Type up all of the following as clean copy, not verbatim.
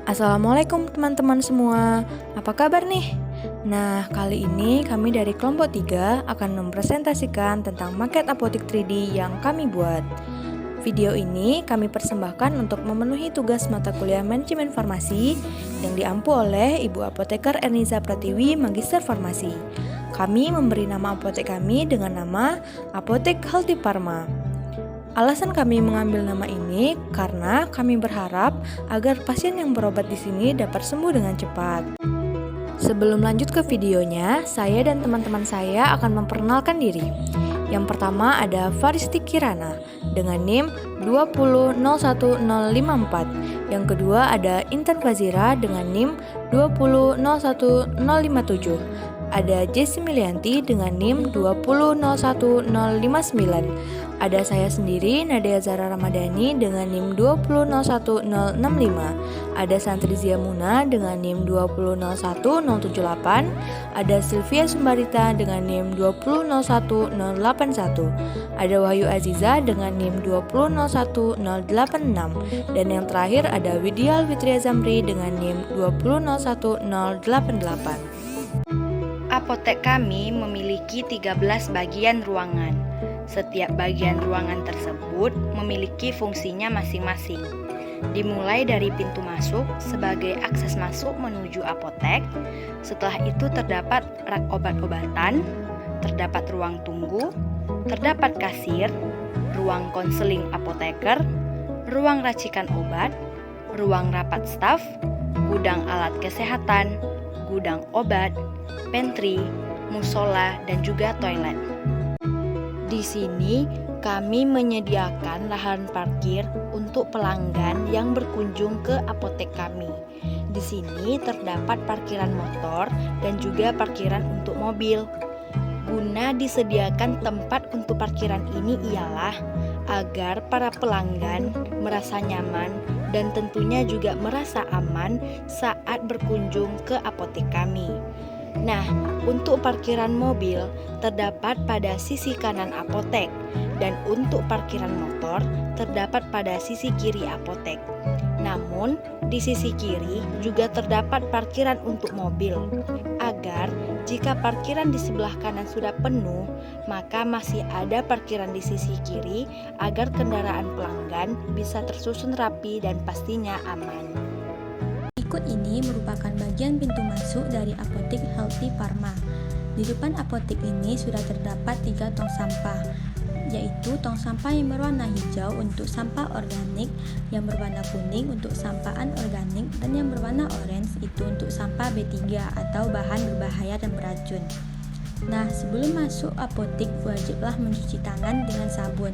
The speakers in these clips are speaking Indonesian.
Assalamualaikum teman-teman semua, apa kabar nih? Nah, kali ini kami dari kelompok 3 akan mempresentasikan tentang maket apotik 3D yang kami buat. Video ini kami persembahkan untuk memenuhi tugas mata kuliah manajemen farmasi yang diampu oleh Ibu Apoteker Erniza Pratiwi, Magister Farmasi. Kami memberi nama apotek kami dengan nama Apotek Healthy Pharma. Alasan kami mengambil nama ini karena kami berharap agar pasien yang berobat di sini dapat sembuh dengan cepat. Sebelum lanjut ke videonya, saya dan teman-teman saya akan memperkenalkan diri. Yang pertama ada Faristi Kirana dengan NIM 2001054. Yang kedua ada Intan Fazira dengan NIM 2001057. Ada Jessi Milianti dengan NIM 2001059. Ada saya sendiri, Nadia Zara Ramadhani dengan NIM 2001065. Ada Santrizia Muna dengan NIM 2001078. Ada Sylvia Sumbarita dengan NIM 2001081. Ada Wahyu Aziza dengan NIM 2001086. Dan yang terakhir ada Widya Alfitria Zamri dengan NIM 2001088. Apotek kami memiliki 13 bagian ruangan. Setiap bagian ruangan tersebut memiliki fungsinya masing-masing. Dimulai dari pintu masuk sebagai akses masuk menuju apotek. Setelah itu terdapat rak obat-obatan, terdapat ruang tunggu, terdapat kasir, ruang konseling apoteker, ruang racikan obat, ruang rapat staf, gudang alat kesehatan, gudang obat, pantry, musola, dan juga toilet. Di sini kami menyediakan lahan parkir untuk pelanggan yang berkunjung ke apotek kami. Di sini terdapat parkiran motor dan juga parkiran untuk mobil. Guna disediakan tempat untuk parkiran ini ialah agar para pelanggan merasa nyaman dan tentunya juga merasa aman saat berkunjung ke apotek kami. Nah, untuk parkiran mobil terdapat pada sisi kanan apotek dan untuk parkiran motor terdapat pada sisi kiri apotek. Namun, di sisi kiri juga terdapat parkiran untuk mobil, agar jika parkiran di sebelah kanan sudah penuh, maka masih ada parkiran di sisi kiri agar kendaraan pelanggan bisa tersusun rapi dan pastinya aman. Berikut ini merupakan bagian pintu masuk dari apotek Healthy Pharma. Di depan apotek ini sudah terdapat 3 tong sampah, yaitu tong sampah yang berwarna hijau untuk sampah organik, yang berwarna kuning untuk sampah anorganik, dan yang berwarna orange itu untuk sampah B3 atau bahan berbahaya dan beracun. Nah, sebelum masuk apotek wajiblah mencuci tangan dengan sabun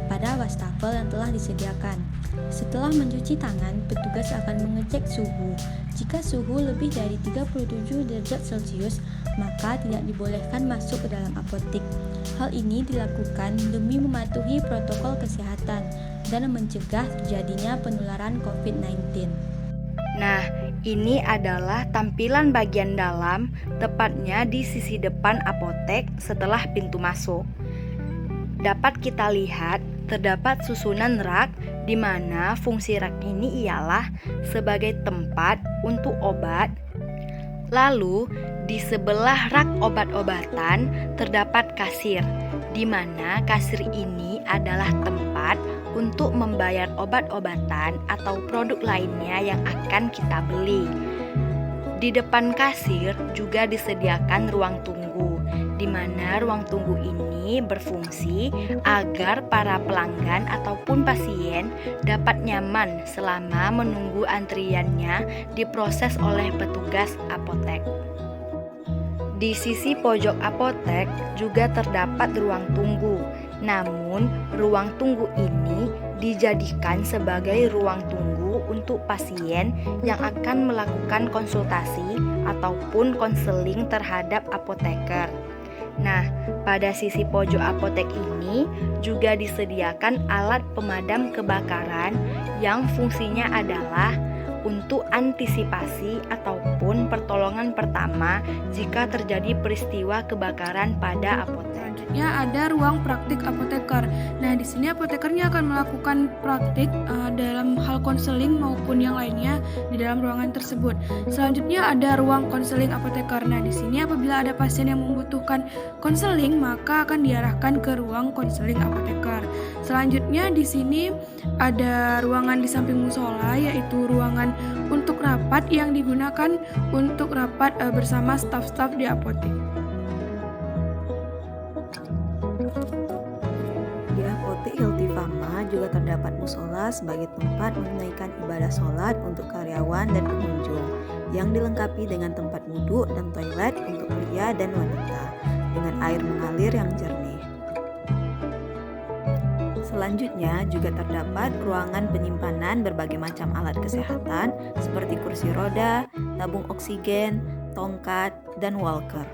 pada wastafel yang telah disediakan. Setelah mencuci tangan, petugas akan mengecek suhu. Jika suhu lebih dari 37 derajat Celcius, maka tidak dibolehkan masuk ke dalam apotek. Hal ini dilakukan demi mematuhi protokol kesehatan dan mencegah terjadinya penularan COVID-19. Nah, ini adalah tampilan bagian dalam, tepatnya di sisi depan apotek setelah pintu masuk. Dapat kita lihat, terdapat susunan rak di mana fungsi rak ini ialah sebagai tempat untuk obat. Lalu, di sebelah rak obat-obatan terdapat kasir, di mana kasir ini adalah tempat untuk membayar obat-obatan atau produk lainnya yang akan kita beli. Di depan kasir juga disediakan ruang tunggu, di mana ruang tunggu ini berfungsi agar para pelanggan ataupun pasien dapat nyaman selama menunggu antriannya diproses oleh petugas apotek. Di sisi pojok apotek juga terdapat ruang tunggu. Namun, ruang tunggu ini dijadikan sebagai ruang tunggu untuk pasien yang akan melakukan konsultasi ataupun konseling terhadap apoteker. Nah, pada sisi pojok apotek ini juga disediakan alat pemadam kebakaran yang fungsinya adalah untuk antisipasi ataupun pertolongan pertama jika terjadi peristiwa kebakaran pada apotek. Selanjutnya ada ruang praktik apoteker. Nah, di sini apotekernya akan melakukan praktik dalam hal konseling maupun yang lainnya di dalam ruangan tersebut. Selanjutnya ada ruang konseling apoteker. Nah, di sini apabila ada pasien yang membutuhkan konseling, maka akan diarahkan ke ruang konseling apoteker. Selanjutnya di sini ada ruangan di samping musola, yaitu ruangan untuk rapat yang digunakan untuk rapat bersama staf-staf di apotek. Di apotek Healthy Pharma juga terdapat musola sebagai tempat menunaikan ibadah sholat untuk karyawan dan pengunjung, yang dilengkapi dengan tempat wudhu dan toilet untuk pria dan wanita, dengan air mengalir yang jernih. Selanjutnya juga terdapat ruangan penyimpanan berbagai macam alat kesehatan seperti kursi roda, tabung oksigen, tongkat, dan walker.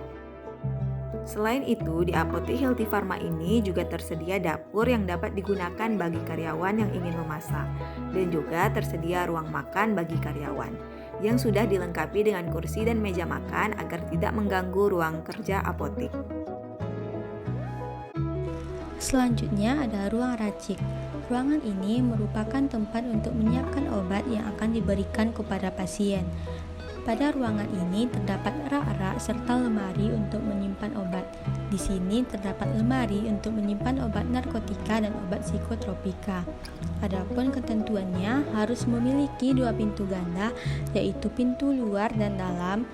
Selain itu, di apotek Healthy Pharma ini juga tersedia dapur yang dapat digunakan bagi karyawan yang ingin memasak, dan juga tersedia ruang makan bagi karyawan, yang sudah dilengkapi dengan kursi dan meja makan agar tidak mengganggu ruang kerja apotek. Selanjutnya ada ruang racik. Ruangan ini merupakan tempat untuk menyiapkan obat yang akan diberikan kepada pasien. Pada ruangan ini terdapat rak-rak serta lemari untuk menyimpan obat. Di sini terdapat lemari untuk menyimpan obat narkotika dan obat psikotropika. Adapun ketentuannya harus memiliki 2 pintu ganda, yaitu pintu luar dan dalam.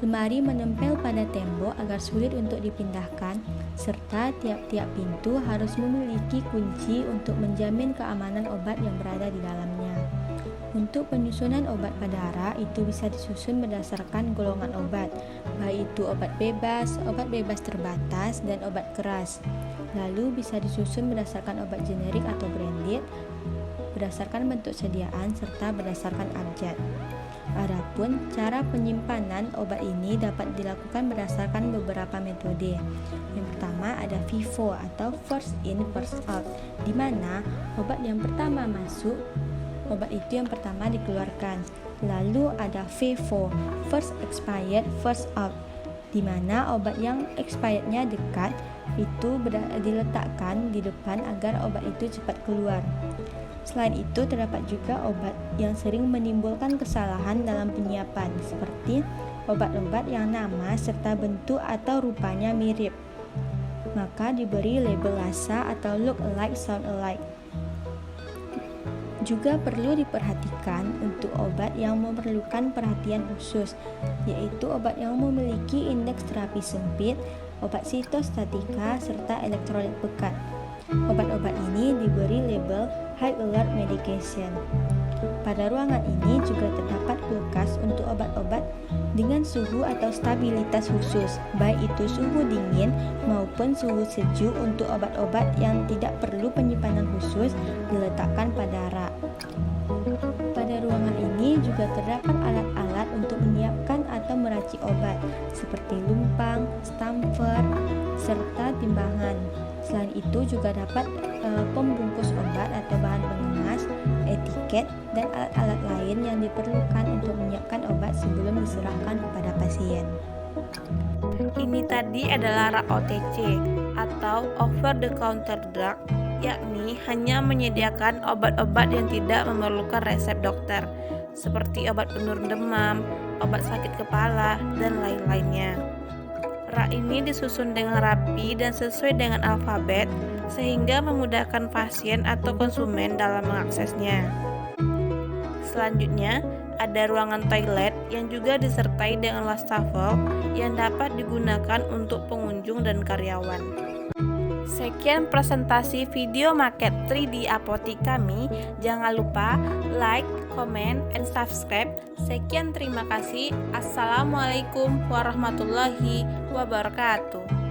Lemari menempel pada tembok agar sulit untuk dipindahkan, serta tiap-tiap pintu harus memiliki kunci untuk menjamin keamanan obat yang berada di dalamnya. Untuk penyusunan obat pada rak itu bisa disusun berdasarkan golongan obat, baik itu obat bebas terbatas, dan obat keras. Lalu bisa disusun berdasarkan obat generik atau branded, berdasarkan bentuk sediaan, serta berdasarkan abjad. Adapun cara penyimpanan obat ini dapat dilakukan berdasarkan beberapa metode. Yang pertama ada FIFO atau first in first out, di mana obat yang pertama masuk, obat itu yang pertama dikeluarkan. Lalu ada FEFO, first expired first out, di mana obat yang expirednya dekat itu diletakkan di depan agar obat itu cepat keluar. Selain itu terdapat juga obat yang sering menimbulkan kesalahan dalam penyiapan, seperti obat-obat yang nama serta bentuk atau rupanya mirip, maka diberi label rasa atau look alike, sound alike. Juga perlu diperhatikan untuk obat yang memerlukan perhatian khusus, yaitu obat yang memiliki indeks terapi sempit, obat sitostatika, serta elektrolit pekat. Obat-obat ini diberi label High Alert Medication. Pada ruangan ini juga terdapat kulkas untuk obat-obat dengan suhu atau stabilitas khusus, baik itu suhu dingin maupun suhu sejuk untuk obat-obat yang tidak perlu penyimpanan khusus diletakkan pada rak. Pada ruangan ini juga terdapat alat-alat untuk menyiapkan atau meracik obat seperti lumpang, stamper, serta timbangan. Selain itu juga dapat pembungkus obat atau bahan pengemas, etiket, dan alat-alat lain yang diperlukan untuk menyiapkan obat sebelum diserahkan kepada pasien. Ini tadi adalah rak OTC atau over the counter drug, yakni hanya menyediakan obat-obat yang tidak memerlukan resep dokter, seperti obat penurun demam, obat sakit kepala, dan lain-lainnya. Rak ini disusun dengan rapi dan sesuai dengan alfabet, sehingga memudahkan pasien atau konsumen dalam mengaksesnya. Selanjutnya, ada ruangan toilet yang juga disertai dengan wastafel yang dapat digunakan untuk pengunjung dan karyawan. Sekian presentasi video market 3D apotek kami. Jangan lupa like, comment, and subscribe. Sekian, terima kasih. Assalamualaikum warahmatullahi wabarakatuh.